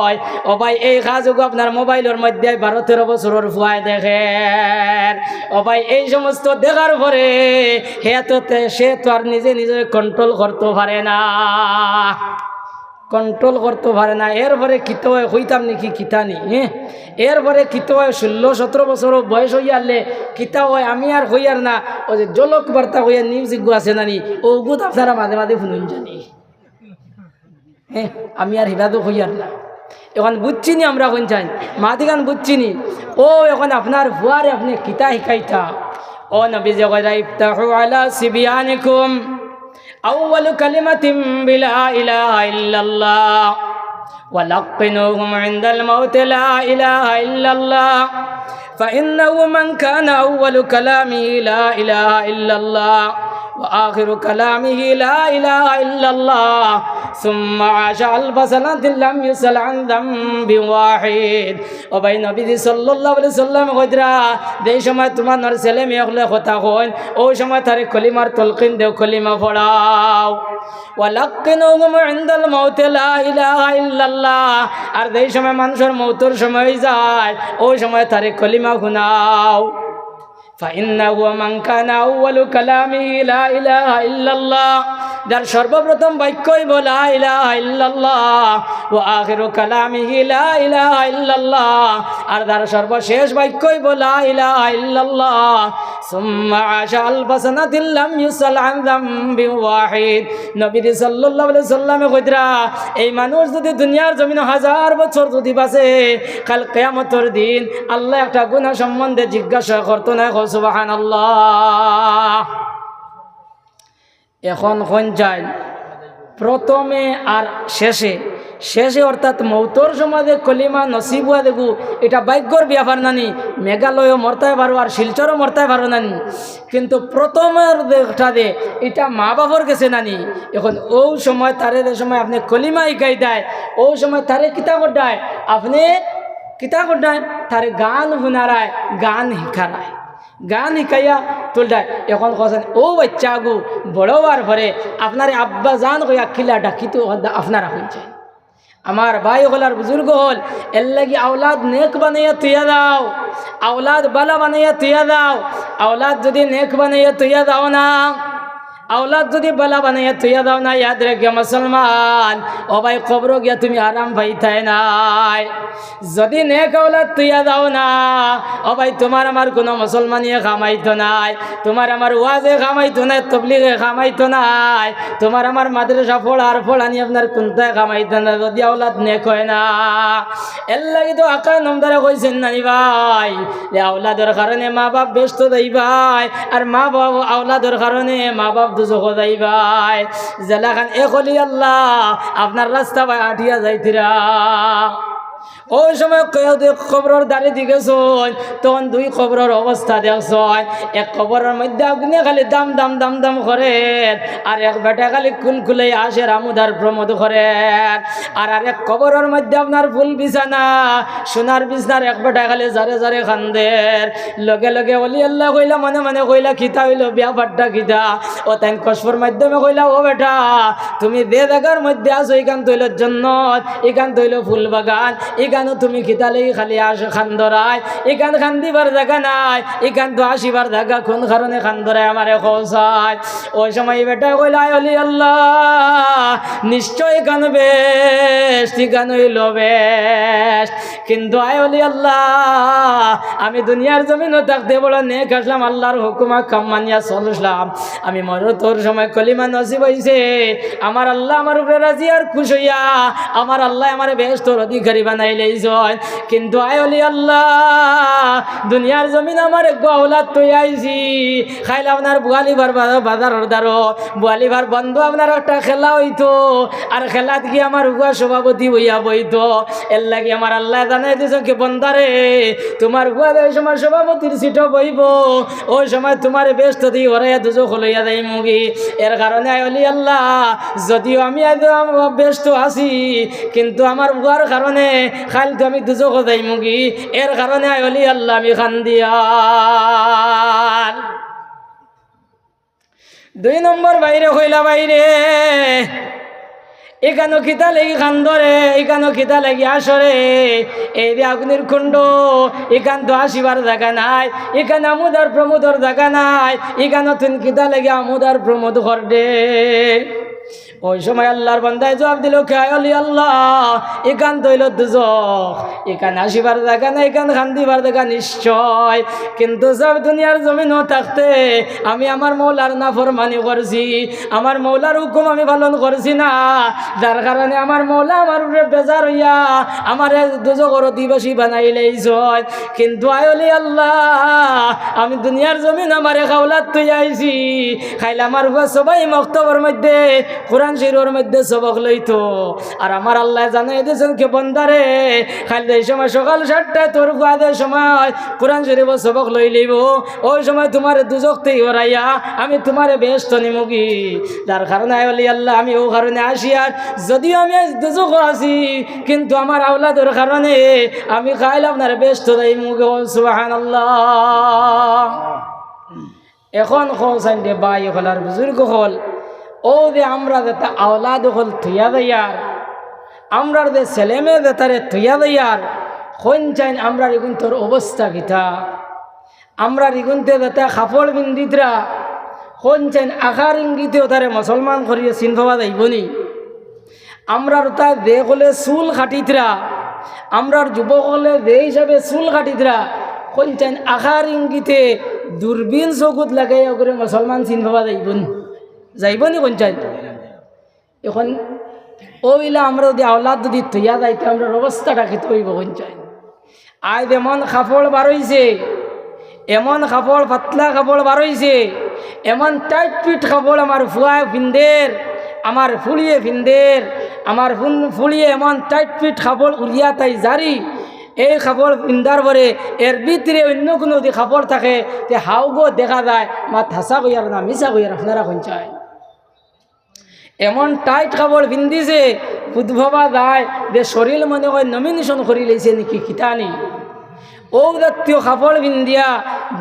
হয় ও ভাই এই কাজগুলো আপনার মোবাইলের মধ্যে 12-13 বছরের ফুয়ায় দেখেন ও ভাই এই সমস্ত দেখার পরে সে তো আর নিজে কন্ট্রোল করতে পারে না এরপরে কিত হয় হইতাম নাকি কিতা নি এরপরে কিত হয় 16-17 বছর বয়স হইয়া আনলে কিতা হয় আমি আর হইয়ার না ও যে জলক বার্তা হইয়া নিউজিক আছে নানি ওগুত আপনারা মাঝে মাঝে শুনুন জানি আমি আর হিবাদও হইয়ার না এখন বুঝছি নি আমরা কোন চাই মাদিগান বুঝছি নি ও এখন আপনার ভুয়ারে আপনি কিতা শিকাইতা ও নবী জগৎ ইফতাহু আলা সিবিয়ানিকুম أول كلمة بلا إله إلا الله ولقنوهم عند الموت لا إله إلا الله فإنه من كان أول كلامه لا إله إلا الله وآخر كلامه لا إله إلا الله ثم عاش 1000 سنة لم يسأل عن ذنب واحد وبين النبي صلى الله عليه وسلم قدرا دي সময় তোমার ছেলে মেয়ে হলে কথা কই ওই সময় তারে কলিমার তলকিন দেও কলিমা পড়াও ওয়ালাকিনুহুম ইনদাল মাউত লা ইলাহা ইল্লাল্লাহ আর এই সময় মানুষের মওতের সময় যায় ওই সময় তারে কলিমা শুনাও فإنه من كان أول كلامه لا إله إلا الله যার সর্বপ্রথম বাক্যই বলা ইলাহা ইল্লাল্লাহ ওয়া আখিরু কালামিহি লা ইলাহা ইল্লাল্লাহ আর যার সর্বশেষ বাক্যই বলা ইলাহা ইল্লাল্লাহ সুম্মা আশা আলফা সানাতিন লাম ইউসাল আন যামবি ওয়াহিদ নবী সাল্লাল্লাহু আলাইহি সাল্লামে কইরা এই মানুষ যদি দুনিয়ার জমিনে 1000 বছর যদি বাঁচে কাল কিয়ামতের দিন আল্লাহ একটা গুনাহ সম্বন্ধে জিজ্ঞাসা করত না সুবহানাল্লাহ এখন কোন যায় প্রথমে আর শেষে অর্থাৎ মৌতর সমাজে কলিমা নসিব হওয়া দেখু এটা ভাগ্যর ব্যাপার নানি মেঘালয়ও মরতায় পারো আর শিলচরও মরতায় পারো নানি কিন্তু প্রথমের দেখা দে এটা মা বাবার গেছে নানি এখন ও সময় তারে যে সময় আপনি কলিমা শিকাই দেয় ও সময় তারে কিতা করডায় আপনি কিতা করডায় তারে গান শুনারায় গান শিখারায় গান শিকাইয়া তুলটায় এখন কছেন ও বাচ্চা গু বড় হওয়ার পরে আপনার আব্বা জান কইয়া খিলা ডাকিতো আপনারা হয়েছে আমার ভাই হল আর বুজুর্গ হল এর লাগি আওলাদ নেক বানাইয়া তুইয়া দাও আওলাদ বালা বানাইয়া তুইয়া দাও আওলাদ যদি নেক বানাইয়া তুইয়া দাও না औलाद যদি বালা বানাইয়া তুইয়া দাও না याद রেখে মুসলমান ও ভাই কবর গিয়া তুমি আরাম পাইতাই নাই যদি নেক औलाद তুইয়া দাও না ও ভাই তোমার আমার কোনো মুসলমানিয়ে কামাইতো নাই তোমার আমার ওয়াজে কামাইতো না তাবলীগে কামাইতো নাই তোমার আমার মাদ্রাসা পড়ানি আপনার কোনটায় কামাইতো না যদি औलाद নেক হয় না এর লাগি তো আকা নমদারে কইছেন নানি ভাই যে औलादের কারণে মা বাপ ব্যস্ত দেই ভাই আর মা বাপ औलादের কারণে মা বাপ দুজো যাই ভাই জেলাখান একলি আল্লাহ আপনার রাস্তা ভাই আটিয়া যাইতিরা ওই সময় কবরের দাঁড়ি দিকেছ তখন দুই কবরের অবস্থা দেখছ এক কবরের মধ্যে আগুনে খালি দাম দাম দাম দাম করে আর এক বেটা খালি কুলকুলে আসে রামুদার প্রমোদ করে আর আরেক কবরের মধ্যে আপনার ফুল বিছানা সোনার বিছনার এক বেটা খালি জারে জারে খান্দের লগে লগে বলি আল্লাহ কইলা মনে মনে কইলা খিতা হইল ব্যাপারটা খিতা ও তাই কসফর মাধ্যমে কইলা ও বেটা তুমি দে জায়গার মধ্যে আসো এখান তৈল জন্নত এখান তৈল ফুল বাগান এখানে তুমি খিতালেই খালি আসো খান্দরায় এখান খান্দিবার জায়গা নাই এখান তো আসিবার জায়গা কোন কারণে খান্দরায় আমারে খোঁজায় ওই সময় বেটা কইলা অলি আল্লাহ নিশ্চয় গান বেশ গান হইল বেশ কিন্তু আয় অলি আল্লাহ আমি দুনিয়ার জমিনও থাকতে বড় নেক আসলাম আল্লাহর হুকুমা কাম মানিয়া চললাম আমি মর তোর সময় কলিমা নসিব হইছে আমার আল্লাহ আমার উপরে রাজি আর খুশ হইয়া আমার আল্লাহ আমার বেশ তোর অধিকারী বানাইলেই জয় কিন্তু আয় অলি আল্লাহ দুনিয়ার জমিন আমার গৌলাত তৈ আইছি খাইলে আপনার বুয়ালিবার বাজারের দ্বারো বুয়ালিবার বন্ধ আপনার একটা খেলা হইতো আর খেলাত গিয়ে আমার উয়া সভাপতি হইয়া বইতো এর লাগে আমার আল্লাহ জানাই দিয়েছ কি বন্দারে তোমার উয়া ওই সময় সভাপতির সিটও বইব ওই সময় তোমার ব্যস্ত দিয়ে ওরাইয়া দুজো খলইয়া দেয় মুগি এর কারণে অলি আল্লাহ যদিও আমি ব্যস্ত আছি কিন্তু আমার উয়ার কারণে খাল তো আমি দুজো খোঁজাই মুগি এর কারণে অলি আল্লাহ আমি খান দিয়া দুই নম্বর বাইরে হইলা বাইরে এখানো খিতা লেগে খান্দরে এখানো খিতা লেগে আসরে এই যে আগুনের কুণ্ড এখান তো আসিবার জায়গা নাই এখানে আমুদার প্রমোদর জায়গা নাই এখানো তুন খিতা লেগে আমুদার প্রমোদ করবে ওই সময় আল্লাহর বান্দায় জবাব দিল খায়লি আল্লাহ এখান তৈল দুজক এখানে আসিবার জায়গা না এখান খান্দিবার জায়গা নিশ্চয় কিন্তু সব দুনিয়ার জমিনও থাকতে আমি আমার মৌলার নাফরমানি করছি আমার মৌলার হুকুম আমি পালন করছি না যার কারণে আমার মৌলা আমার উপরে বেজার হইয়া আমার দুজকর অধিবাসী বানাইলেই জয় কিন্তু আয়লি আল্লাহ আমি দুনিয়ার জমিন আমার খাওলাত তুই আইছি খাইলে আমার সবাই মক্তবর মধ্যে কোরআন শিরোর মধ্যে সবক লইতো আর আমার আল্লাহ জানাই দিয়েছেন কে বন্দারে খাইলে এই সময় সকাল 7টায় তোর গুয়াদের সময় কোরআন শরীফ সবক লই লইব ওই সময় তোমার দুজকতেই ওরাইয়া আমি তোমারে ব্যস্ত নিমুগি যার কারণে আয়লি আল্লাহ আমি ও কারণে আসি আর যদিও আমি দুজক আছি কিন্তু আমার আওলাদের কারণে আমি খাইলে আপনার ব্যস্ত দেই মুগে সুবহানাল্লাহ এখন খোঁজাইন দে বাই হলার বুজুর্গ হল ও যে আমরা যেটা আওলাদ হল থুয়া দেয়ার আমরা যে ছেলে মেয়ে যেতারে থুয়া দেয়ার কোন চাইন আমরা এগুন তোর অবস্থা কিতা আমরা এগুনতে যেটা কাপড় বিন্দিতরা কোন চাইন আকার ইঙ্গিতেও তারে মুসলমান করিয়ে চিনভাবা যাইবনি আমরা তা দে হলে চুল কাটিতরা আমরা যুবক হলে দে হিসাবে চুল কাটিতরা কোন চাইন আকার ইঙ্গিতে দূরবীন চকুত লাগাই করে মুসলমান চিনভাবা যাইবনি যাইবনি কোন চাই এখন ওইলা আমরা যদি আওলাদ যদি থইয়া যাইতে আমরা অবস্থাটা খেতে হইব কোন চাই আজ এমন কাপড় বারইছে এমন কাপড় পাতলা কাপড় বারইছে এমন টাইট ফিট কাপড় আমার ফুয়ায় ফিন্দের আমার ফুলিয়ে ফিন্দের আমার ফুলিয়ে এমন টাইট ফিট কাপড় উলিয়া তাই জারি এই কাপড় পিন্ধার পরে এর ভিতরে অন্য কোনো যদি কাপড় থাকে তে হাউগো দেখা যায় মা থাসা কইয়ার না মিশা কইয়ার আপনারা কোন চায় এমন টাইট কাপড় পিন্ধিছে উদ্ভবা যায় যে শরীর মনে হয় নমিনেশন করি লেছে নাকি খিতানি ও জাতীয় কাপড় বিন্দিয়া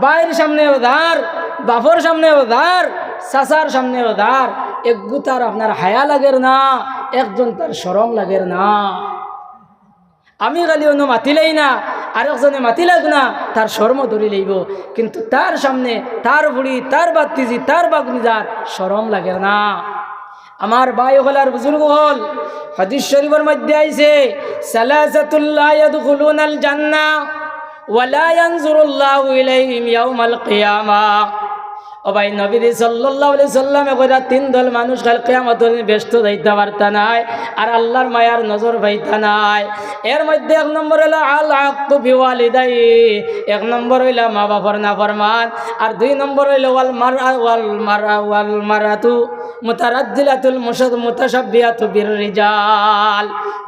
বাইরের সামনে ওধার, বাপর সামনে ওধার, চাচার সামনে ওধার, একগু তার আপনার হায়া লাগের না, একজন তার শরম লাগের না। আমি খালি অন্য মাতিলেই না, আরেকজনে মাতি লাগ না, তার শর্ম ধরি লইব, কিন্তু তার সামনে তার বুড়ি, তার বাতিজি, তার বাগনিজার শরম লাগে না। আমার ভাই হলার বুজুর্গ হল, হাদিস শরীফের মধ্যে আইছে সালাসাতুল লা ইয়াদখুলুনাল জান্নাহ ওয়া লা ইয়ানজুরুল্লাহু ইলাইহিম ইয়াউমাল কিয়ামাহ। ও ভাই নবী সাল্লাল্লাহু আলাইহি সাল্লামে কইরা তিন দল মানুষ কাল কিয়ামতের দিন ব্যস্ত যাইতে পারতা নাই, আর আল্লাহর মায়ার নজর পাইতা নাই। এর মধ্যে এক নম্বর হলো আল আক্কু বিওয়ালিদাই, এক নম্বর হইলা মা বাবার নাফরমান, আর দুই নম্বর হইল ওয়াল মারাতু মুতারাজ্জিলাতুল মুতাশাব্বিহাতু বিররিজাল।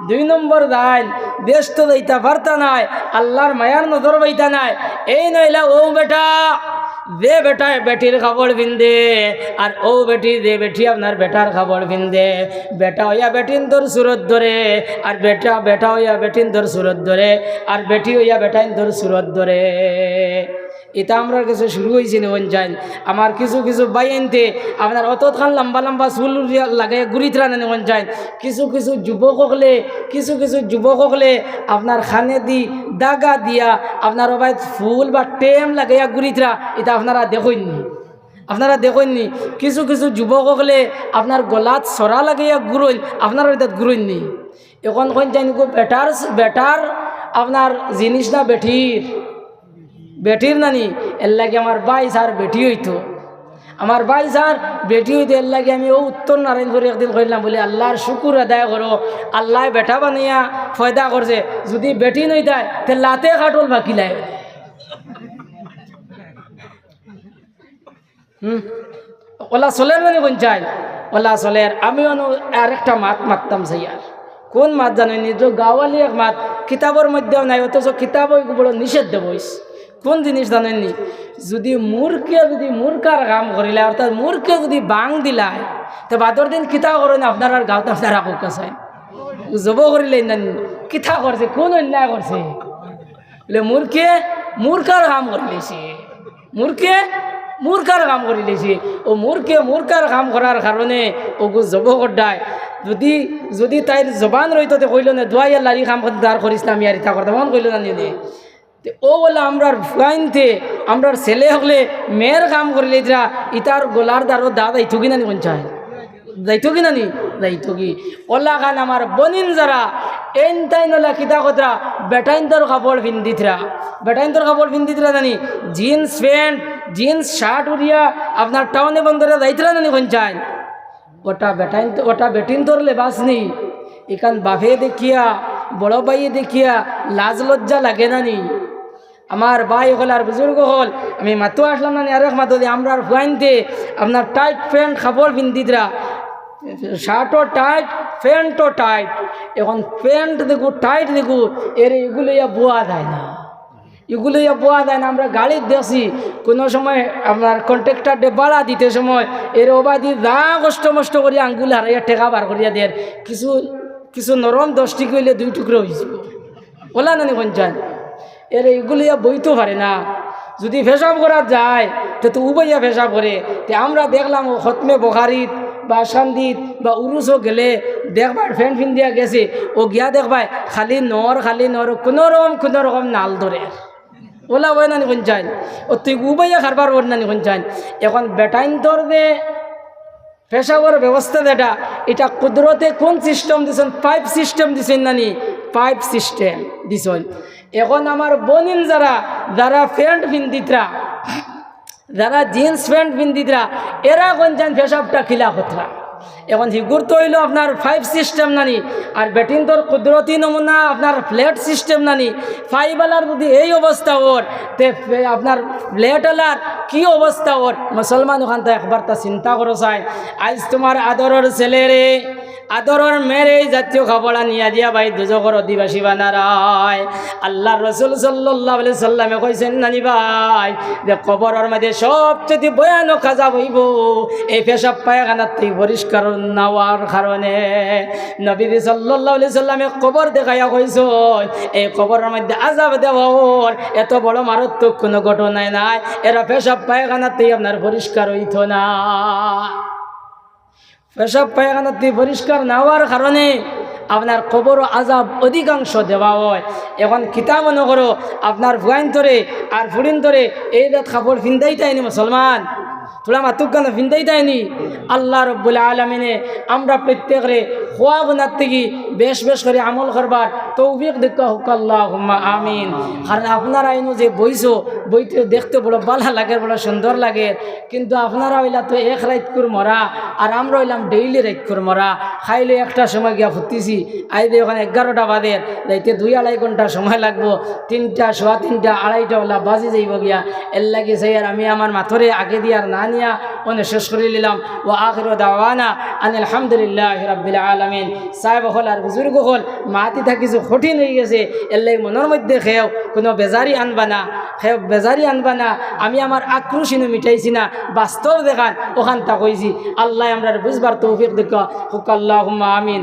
দুই নম্বর দাইন ব্যস্ত যাইতে পারতা নাই, আল্লাহর মায়ার নজর পাইতা নাই। এই নইলা ও বেটা যে বেটায় বেটির কাপড় পিন্দে, আর ও বেটি যে বেটি আপনার বেটার কাপড় পিন্দে। বেটা হইয়া বেটিন তোর সুরত ধরে, আর বেটা হইয়া বেটিন তোর সুরত ধরে, আর বেটি হইয়া বেটাইন তোর সুরত ধরে। এটা আমরা কিছু শুরু হয়েছি নেন যাই। আমার কিছু কিছু বাইনতে আপনার অতখান লম্বা লম্বা চুল লাগাই গুড়িতরা নেন যায়। কিছু কিছু যুবক হকলে আপনার খানে দি দাগা দিয়া আপনার ভাই ফুল বা টেম লাগাইয়া গুড়িতরা, এটা আপনারা দেখেননি। কিছু কিছু যুবক হকলে আপনার গলাত সরা লাগাইয়া গুড়ইন, আপনারা এটা গুড়ইননি। এখন কোন যাই বেটার আপনার জিনিস না বেটির নানি, এর লাগে আমার ভাই স্যার বেটি হইতো, আমার ভাই স্যার বেটি হইতো। এর লাগে আমি ও উত্তর নারায়ণপুরে একদিন কইলাম বলে আল্লাহর শুকুর আদায় করো, আল্লাহ বেটা বানাইয়া ফয়দা করছে। যদি বেটি নই দেয় তে লাতে খাটল বাকিলাই। ওলা চলের মানে কোন চাই, ওলা চলের। আমিও আরেকটা মাততাম সাইয়ার, কোন মাত জানেন? যে গাওয়ালি এক মাত, কিতাবের মধ্যেও নাই, অথচ কিতাব বড় নিষেধ দেবইস। কোন জিনিস জানেননি? যদি মূর্খার কাম করিলে, অর্থাৎ মূর্খে যদি বাং দিলায়, তো বাদর দিন কিতা করেন আপনার আর গাঁত আপনারা কোকা চাই জব করিলে কিতা করছে, কোন অন্যায় করছে বলে মূর্খার কাম করে লেছে, মূর্খার কাম করে লেছে। ও মূর্খার কাম করার কারণে ওগু জব করায়। যদি তাইর জবান রইতো কইল না দোয়াই লারি কাম দাঁড় করিস না, আমি আর ইতা করতাম, মন কইল না নিয়ে। ও বলে আমরার ফুয়াইনতে আমরার ছেলে হলে মেয়ের কাম করিলে ইতার গোলার দ্বারও দাদা ইথু কিনা নি পঞ্চায়েত যাইতো কিনা নি যাইতো কি। ওলা খান আমার বনিন যারা এন তাই নলা কিতা কতরা বেটাইন তোর কাপড় পিন্দিতরা জানি, জিন্স প্যান্ট জিন্স শার্ট উড়িয়া আপনার টাউনে বন্দরে যাইতরা জানি পঞ্চায়েত। ওটা বেটিন তোর লেবাস নি। এখান বাপে দেখিয়া বড় ভাইয়ে দেখিয়া লাজ লজ্জা লাগে না নি? আমার ভাই হল আর বুজুর্গ হল, আমি মাতো আসলাম না আর এক মাতো আমরা ফুয়াইনতে আপনার টাইট প্যান্ট কাপড় পিন্দিতরা, শার্টও টাইট প্যান্টও টাইট। এখন প্যান্ট দেখু টাইট দেখু এগুলো বোয়া যায় না, আমরা গাড়ির দেখছি কোনো সময় আপনার কন্ট্রাক্টর বাড়া দিতে সময় ওবাদি যা কষ্ট করি আঙ্গুল হারাইয়া টেকা বার করিয়া দেয়। কিছু নরম 10টি কইলে 2 টুকরো হয়েছিল, ওলা নানি পঞ্চায়েত এগুলো বইতে পারে না। যদি পেশাব করা যায় তো উবাইয়া পেশাব করে। আমরা দেখলাম ও খতমে বখারিত বা শান্তিত বা উরুসও গেলে দেখবার ফ্যান ফিন দিয়া গেছে, ও গিয়া দেখবাই খালি নর কোনো রকম নাল ধরে। ওলা বই নানি পঞ্চায়েত ও তুই উবাইয়া খারবার ওর নানি পঞ্চায়েত। এখন বেটাইন তোর দে পেশাবর ব্যবস্থা যেটা, এটা কুদরতে কোন সিস্টেম দিছেন? পাইপ সিস্টেম দিছেন নানি, পাইপ সিস্টেম দিছেন। এখন আমার বনিন যারা প্যান্ট পিন্দিতরা, যারা জিন্স প্যান্ট পিন্দিতরা, এরা কোন যান পেশাবটা খিলা হতরা। এখন হিগুর তো হইল আপনার পাইপ সিস্টেম নানি, আর বেটিন তোর কুদরতি নমুনা আপনার ফ্ল্যাট সিস্টেম নানি। পাইপওয়ালার যদি এই অবস্থা ওর, তে আপনার ফ্ল্যাটওয়ালার কি অবস্থা ওর? মুসলমান ওখান তো একবার তা চিন্তা করো চাই। আজ তোমার আদরের ছেলে রে, আদরের মেয়ের এই জাতীয় খাবড়া নিয়া দিয়া ভাই দুজকর অধিবাসী বানারায়। আল্লাহ রসুল সাল্লাল্লাহু আলাইহি সাল্লামে কইছেন নানি ভাই যে কবরের মধ্যে সবচেয়ে ভয়ানক আযাব হইব এই পেশাব পায়খানার থেকে পরিষ্কার না হওয়ার কারণে। নবী সাল্লাল্লাহু আলাইহি সাল্লামে কবর দেখাইয়া কইছেন এই কবরের মধ্যে আযাব দেওয়ার এত বড় মারাত্মক কোনো ঘটনাই নাই, এরা পেশাব পায়খানার থেকে আপনার পরিষ্কার হইতো না। পেশাব পায়খানার থেকে পরিষ্কার না হওয়ার কারণে আপনার কবর আযাব অধিকাংশ দেওয়া হয়। এখন কিতা মনে করো আপনার ভুয়াইন ধরে আর ফুড়িন ধরে এই রাত কাপড় ফিন্দাই তাইনি মুসলমান, তোলা মাতুকান ফিন্দাই তাইনি। আল্লাহ রব্বুল আলমিনে আমরা প্রত্যেকরে খোয়া গুনার থেকে বেশ বেশ করে আমল করবার তৌফিক দেখা হোক আল্লাহুম্মা আমিন। কারণ আপনারা আইনো যে বইছো বইতে দেখতে বড় ভালো লাগে, বড় সুন্দর লাগে, কিন্তু আপনারা হইলা তো এক রাত করে মরা আর আমরা হইলাম ডেইলি রাত করে মরা। খাইলে একটা সময় গিয়া ফুটিছি আইবে ওখানে 11টা বাজে, যাইতে 2-2.5 ঘন্টা সময় লাগবো, 3টা, 3:15, 2:30 ওলা বাজি যাইব গিয়া। এর লাগে সেই আর আমি আমার মাথরে আগে দিয়ে আর না নিয়া ওনে শেষ করে নিলাম। ও আখিরু দাওয়ানা আনিল হামদুলিল্লাহি রাব্বিল আলামিন। সাহেব হল আর বুজুর্গ হল মাতি থাকি যে কঠিন হয়ে গেছে, এর লাগে মনের মধ্যে খেয়েও কোনো বেজারি আনবা না, খেয়ে বেজারি আনবা না। আমি আমার আক্রোশিনও মিটাইছি না, বাস্তব দেখান ওখানটা কইছি। আল্লাহ আমরা বুঝবার তৌফিক দেখা হুক আল্লাহুম্মা আমিন।